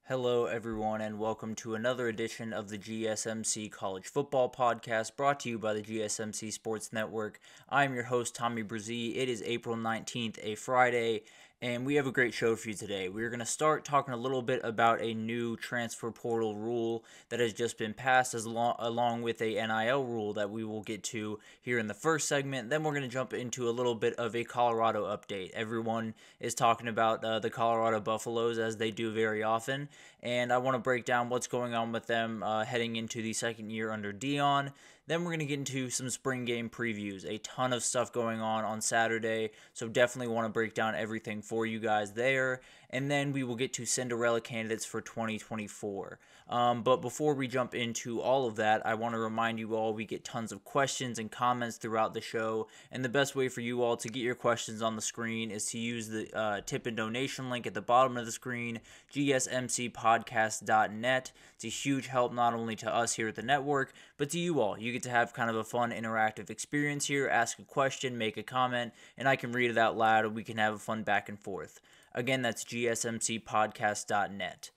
Hello, everyone, and welcome to another edition of the GSMC College Football Podcast, brought to you by the GSMC Sports Network. I'm your host, Tommy Brzee. It is April 19th, a Friday, and we have a great show for you today. We're going to start talking a little bit about a new transfer portal rule that has just been passed, along with a NIL rule that we will get to here in the first segment. Then we're going to jump into a little bit of a Colorado update. Everyone is talking about the Colorado Buffaloes, as they do very often, and I want to break down what's going on with them heading into the second year under Dion. Then we're going to get into some spring game previews. A ton of stuff going on Saturday, so definitely want to break down everything for you guys there. And then we will get to Cinderella candidates for 2024. But before we jump into all of that, I want to remind you all we get tons of questions and comments throughout the show. And the best way for you all to get your questions on the screen is to use the tip and donation link at the bottom of the screen, gsmcspodcast.net. It's a huge help not only to us here at the network, but to you all. You get to have kind of a fun interactive experience here, ask a question, make a comment, and I can read it out loud and we can have a fun back and forth. Again, that's gsmcpodcast.net.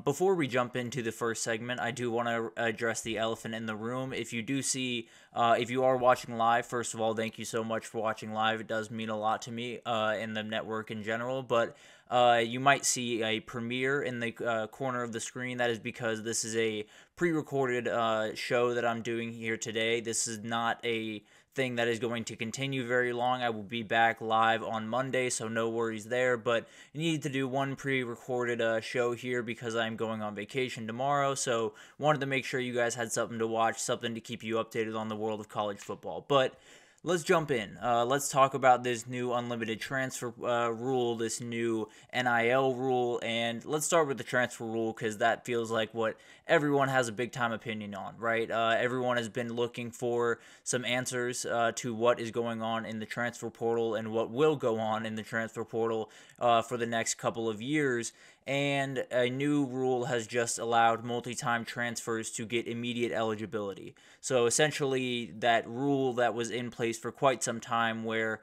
Before we jump into the first segment, I do want to address the elephant in the room. If you do see, if you are watching live, first of all, thank you so much for watching live. It does mean a lot to me in the network in general, but you might see a premiere in the corner of the screen. That is because this is a pre-recorded show that I'm doing here today. This is not a thing that is going to continue very long. I will be back live on Monday, so no worries there, but I need to do one pre-recorded show here because I'm going on vacation tomorrow, so wanted to make sure you guys had something to watch, something to keep you updated on the world of college football. But let's jump in. Let's talk about this new unlimited transfer rule, this new NIL rule, and let's start with the transfer rule because that feels like what everyone has a big-time opinion on, right? Everyone has been looking for some answers to what is going on in the transfer portal and what will go on in the transfer portal for the next couple of years. And a new rule has just allowed multi-time transfers to get immediate eligibility. So essentially, that rule that was in place for quite some time where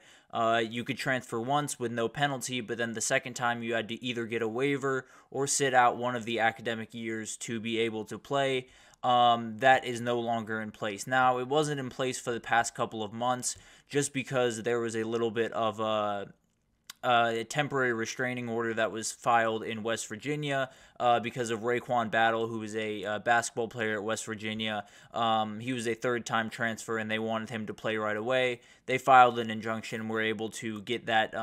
you could transfer once with no penalty, but then the second time you had to either get a waiver or sit out one of the academic years to be able to play, that is no longer in place. Now, it wasn't in place for the past couple of months just because there was a little bit of a temporary restraining order that was filed in West Virginia because of Raekwon Battle, who is a basketball player at West Virginia. He was a third-time transfer, and they wanted him to play right away. They filed an injunction and were able to get that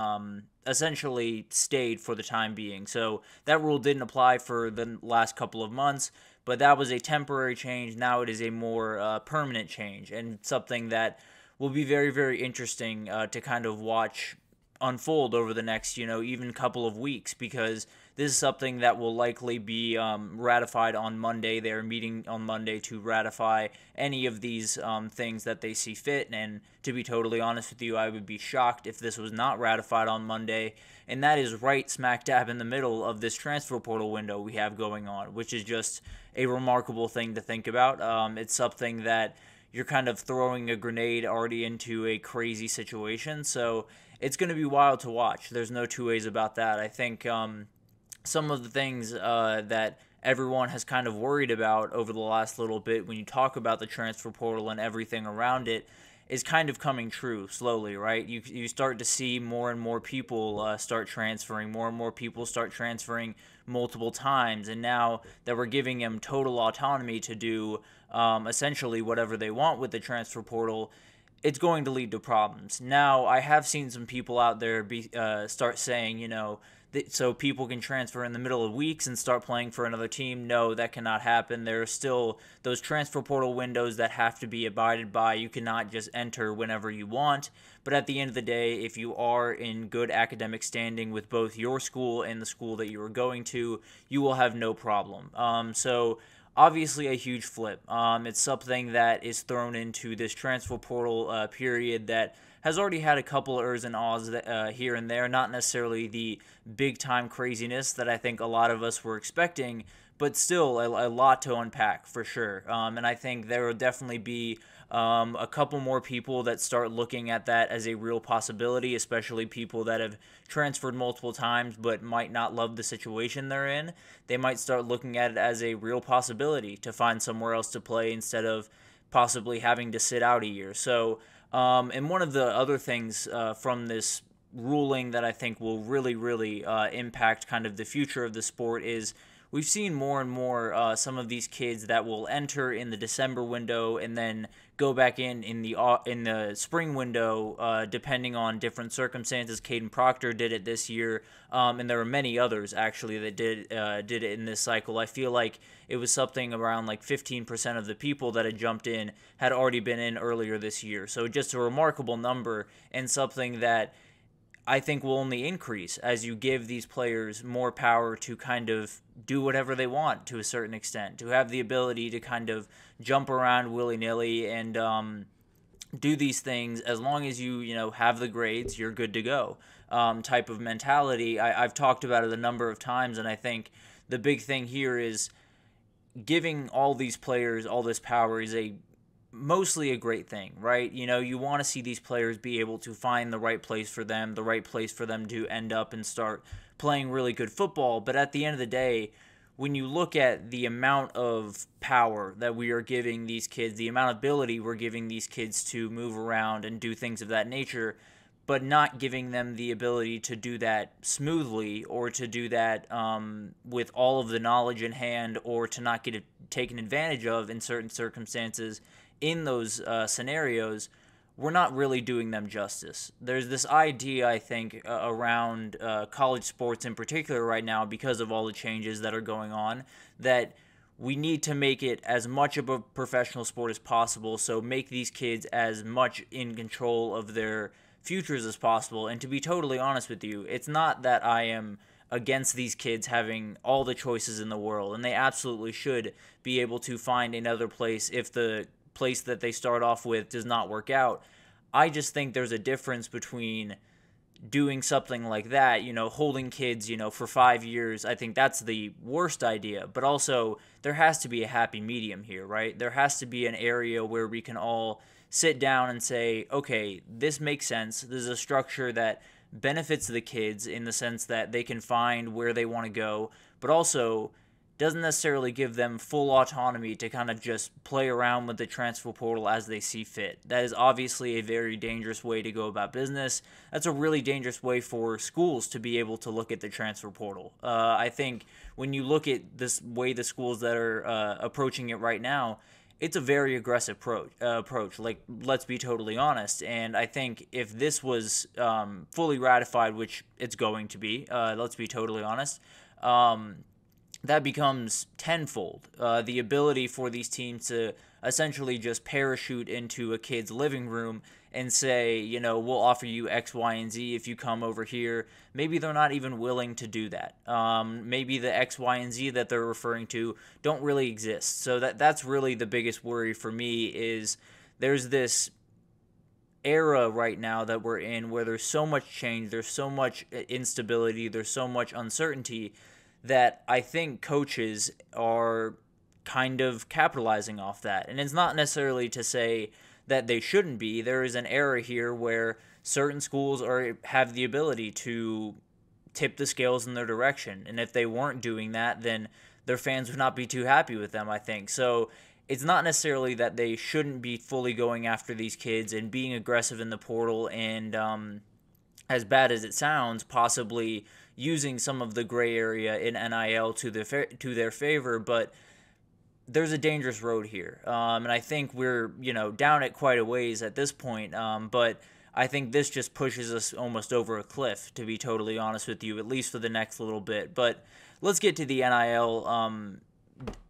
essentially stayed for the time being. So that rule didn't apply for the last couple of months, but that was a temporary change. Now it is a more permanent change, and something that will be very, very interesting to kind of watch unfold over the next, even couple of weeks, because this is something that will likely be ratified on Monday. They're meeting on Monday to ratify any of these things that they see fit, and to be totally honest with you, I would be shocked if this was not ratified on Monday, and that is right smack dab in the middle of this transfer portal window we have going on, which is just a remarkable thing to think about. It's something that you're kind of throwing a grenade already into a crazy situation, so it's going to be wild to watch. There's no two ways about that. I think some of the things that everyone has kind of worried about over the last little bit when you talk about the transfer portal and everything around it is kind of coming true slowly, right? You start to see more and more people start transferring, more and more people start transferring multiple times, and now that we're giving them total autonomy to do essentially whatever they want with the transfer portal, it's going to lead to problems. Now, I have seen some people out there start saying, so people can transfer in the middle of weeks and start playing for another team. No, that cannot happen. There are still those transfer portal windows that have to be abided by. You cannot just enter whenever you want. But at the end of the day, if you are in good academic standing with both your school and the school that you are going to, you will have no problem. So obviously a huge flip. It's something that is thrown into this transfer portal period that has already had a couple of ers and ahs here and there, not necessarily the big-time craziness that I think a lot of us were expecting, but still a lot to unpack for sure. And I think there will definitely be a couple more people that start looking at that as a real possibility, especially people that have transferred multiple times but might not love the situation they're in. They might start looking at it as a real possibility to find somewhere else to play instead of possibly having to sit out a year. So, and one of the other things from this ruling that I think will really impact kind of the future of the sport is we've seen more and more some of these kids that will enter in the December window and then go back in the spring window, depending on different circumstances. Caden Proctor did it this year, and there are many others actually that did it in this cycle. I feel like it was something around like 15% of the people that had jumped in had already been in earlier this year. So just a remarkable number, and something that I think will only increase as you give these players more power to kind of do whatever they want to a certain extent, to have the ability to kind of jump around willy-nilly and do these things. As long as you have the grades, you're good to go type of mentality. I've talked about it a number of times, and I think the big thing here is giving all these players all this power is mostly a great thing, right? You want to see these players be able to find the right place for them to end up and start playing really good football. But at the end of the day, when you look at the amount of power that we are giving these kids, the amount of ability we're giving these kids to move around and do things of that nature, but not giving them the ability to do that smoothly or to do that with all of the knowledge in hand, or to not get taken advantage of in certain circumstances, in those scenarios, we're not really doing them justice. There's this idea, I think, around college sports in particular right now, because of all the changes that are going on, that we need to make it as much of a professional sport as possible, so make these kids as much in control of their futures as possible. And to be totally honest with you, it's not that I am against these kids having all the choices in the world, and they absolutely should be able to find another place if the place that they start off with does not work out. I just think there's a difference between doing something like that, holding kids, for 5 years. I think that's the worst idea, but also there has to be a happy medium here, right? There has to be an area where we can all sit down and say, okay, this makes sense. This is a structure that benefits the kids in the sense that they can find where they want to go, but also doesn't necessarily give them full autonomy to kind of just play around with the transfer portal as they see fit. That is obviously a very dangerous way to go about business. That's a really dangerous way for schools to be able to look at the transfer portal. I think when you look at this way the schools that are approaching it right now, it's a very aggressive approach. Like, let's be totally honest. And I think if this was fully ratified, which it's going to be, let's be totally honest, that becomes tenfold. The ability for these teams to essentially just parachute into a kid's living room and say, we'll offer you X, Y, and Z if you come over here. Maybe they're not even willing to do that. Maybe the X, Y, and Z that they're referring to don't really exist. So that's really the biggest worry for me, is there's this era right now that we're in where there's so much change, there's so much instability, there's so much uncertainty, that I think coaches are kind of capitalizing off that. And it's not necessarily to say that they shouldn't be. There is an era here where certain schools have the ability to tip the scales in their direction. And if they weren't doing that, then their fans would not be too happy with them, I think. So it's not necessarily that they shouldn't be fully going after these kids and being aggressive in the portal and, as bad as it sounds, possibly using some of the gray area in NIL to their favor, but there's a dangerous road here, and I think we're down it quite a ways at this point. But I think this just pushes us almost over a cliff, to be totally honest with you, at least for the next little bit. But let's get to the NIL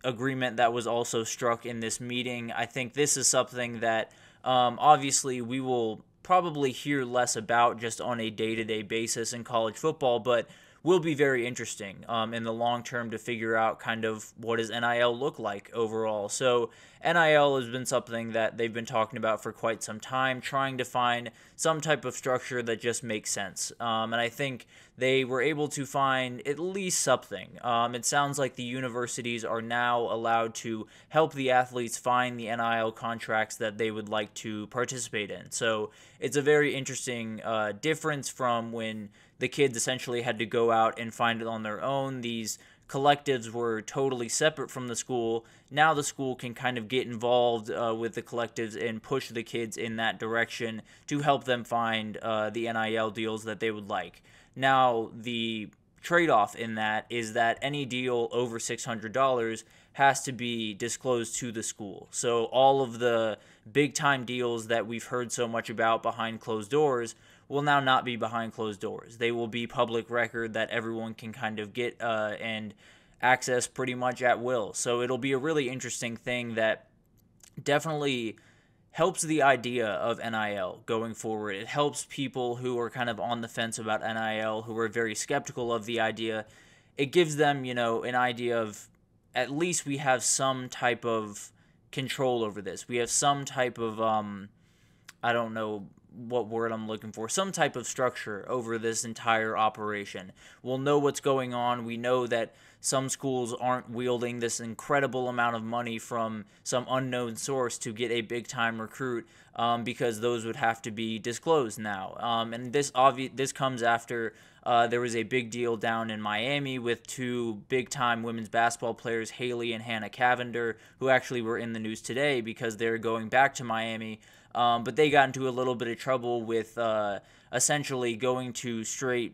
agreement that was also struck in this meeting. I think this is something that obviously we will probably hear less about just on a day-to-day basis in college football, but will be very interesting in the long term to figure out kind of what does NIL look like overall. So NIL has been something that they've been talking about for quite some time, trying to find some type of structure that just makes sense. And I think they were able to find at least something. It sounds like the universities are now allowed to help the athletes find the NIL contracts that they would like to participate in. So it's a very interesting difference from when the kids essentially had to go out and find it on their own. These collectives were totally separate from the school. Now the school can kind of get involved with the collectives and push the kids in that direction to help them find the NIL deals that they would like. Now, the trade-off in that is that any deal over $600 has to be disclosed to the school. So all of the big-time deals that we've heard so much about behind closed doors will now not be behind closed doors. They will be public record that everyone can kind of get and access pretty much at will. So it'll be a really interesting thing that definitely helps the idea of NIL going forward. It helps people who are kind of on the fence about NIL, who are very skeptical of the idea. It gives them, an idea of at least we have some type of control over this. We have some type of, I don't know what word I'm looking for, some type of structure over this entire operation. We'll know what's going on. We know that some schools aren't wielding this incredible amount of money from some unknown source to get a big-time recruit because those would have to be disclosed now. And this comes after there was a big deal down in Miami with two big-time women's basketball players, Haley and Hannah Cavender, who actually were in the news today because they're going back to Miami. But they got into a little bit of trouble with essentially going to straight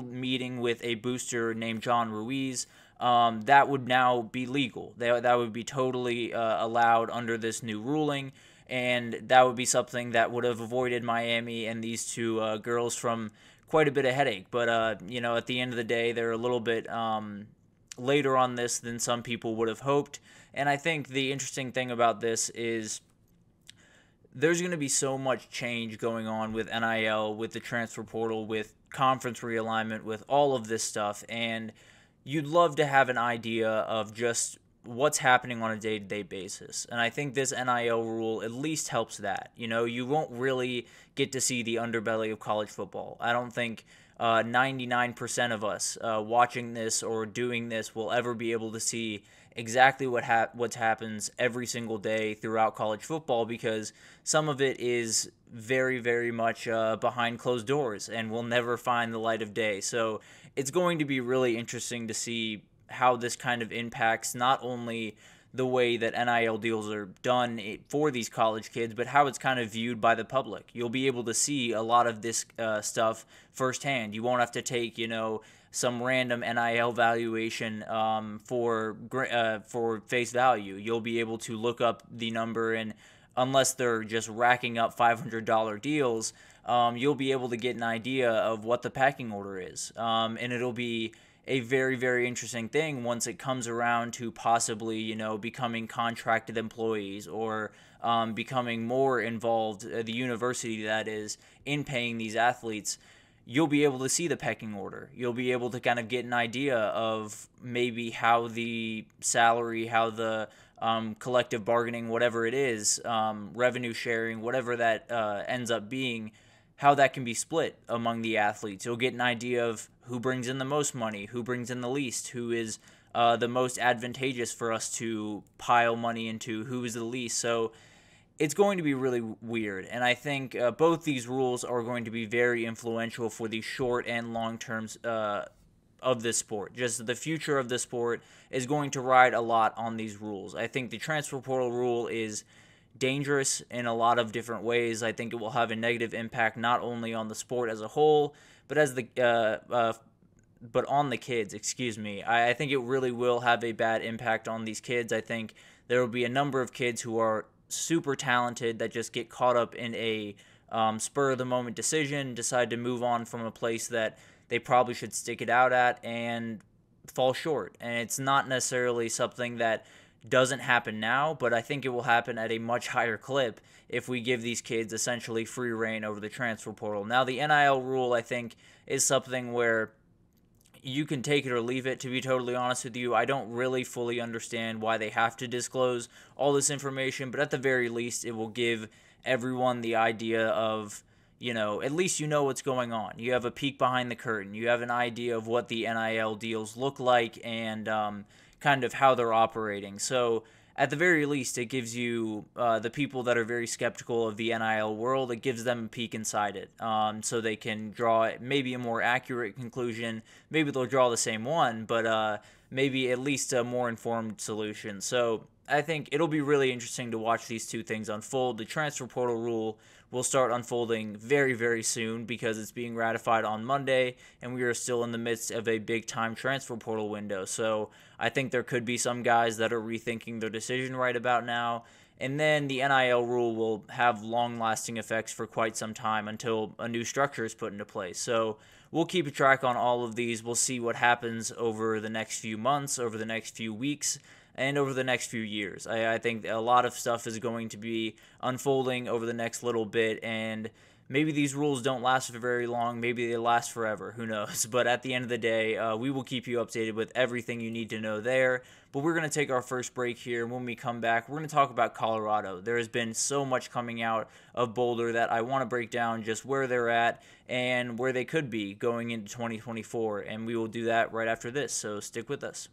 meeting with a booster named John Ruiz. That would now be legal. That would be totally allowed under this new ruling, and that would be something that would have avoided Miami and these two girls from quite a bit of headache. But at the end of the day, they're a little bit later on this than some people would have hoped. And I think the interesting thing about this is there's going to be so much change going on with NIL, with the transfer portal, with conference realignment, with all of this stuff, and you'd love to have an idea of just what's happening on a day-to-day basis. And I think this NIL rule at least helps that. You won't really get to see the underbelly of college football. I don't think 99% of us watching this or doing this will ever be able to see exactly what happens every single day throughout college football, because some of it is very, very much behind closed doors and will never find the light of day. So it's going to be really interesting to see how this kind of impacts not only the way that NIL deals are done for these college kids, but how it's kind of viewed by the public. You'll be able to see a lot of this stuff firsthand. You won't have to take, some random NIL valuation for face value. You'll be able to look up the number, and unless they're just racking up $500 deals, you'll be able to get an idea of what the packing order is. And it'll be a very, very interesting thing once it comes around to possibly, becoming contracted employees or becoming more involved, the university that is, in paying these athletes. You'll be able to see the pecking order. You'll be able to kind of get an idea of maybe how the salary, how the collective bargaining, whatever it is, revenue sharing, whatever that ends up being, how that can be split among the athletes. You'll get an idea of who brings in the most money, who brings in the least, who is the most advantageous for us to pile money into, who is the least. So it's going to be really weird, and I think both these rules are going to be very influential for the short and long terms of this sport. Just the future of the sport is going to ride a lot on these rules. I think the transfer portal rule is dangerous in a lot of different ways. I think it will have a negative impact not only on the sport as a whole, but on the kids. I think it really will have a bad impact on these kids. I think there will be a number of kids who are super talented that just get caught up in a spur of the moment decision, decide to move on from a place that they probably should stick it out at, and fall short. And it's not necessarily something that doesn't happen now, but I think it will happen at a much higher clip if we give these kids essentially free reign over the transfer portal. Now, the NIL rule, I think, is something where you can take it or leave it, to be totally honest with you. I don't really fully understand why they have to disclose all this information, but at the very least, it will give everyone the idea of, at least you know what's going on. You have a peek behind the curtain. You have an idea of what the NIL deals look like and kind of how they're operating. So at the very least, it gives you the people that are very skeptical of the NIL world, it gives them a peek inside it, so they can draw maybe a more accurate conclusion. Maybe they'll draw the same one, but maybe at least a more informed solution. So I think it'll be really interesting to watch these two things unfold. The transfer portal rule will start unfolding very, very soon because it's being ratified on Monday, and we are still in the midst of a big-time transfer portal window. So I think there could be some guys that are rethinking their decision right about now. And then the NIL rule will have long-lasting effects for quite some time until a new structure is put into place. So we'll keep a track on all of these. We'll see what happens over the next few months, over the next few weeks, and over the next few years. I think a lot of stuff is going to be unfolding over the next little bit, and maybe these rules don't last for very long. Maybe they last forever. Who knows? But at the end of the day, we will keep you updated with everything you need to know there. But we're going to take our first break here. When we come back, we're going to talk about Colorado. There has been so much coming out of Boulder that I want to break down just where they're at and where they could be going into 2024. And we will do that right after this. So stick with us.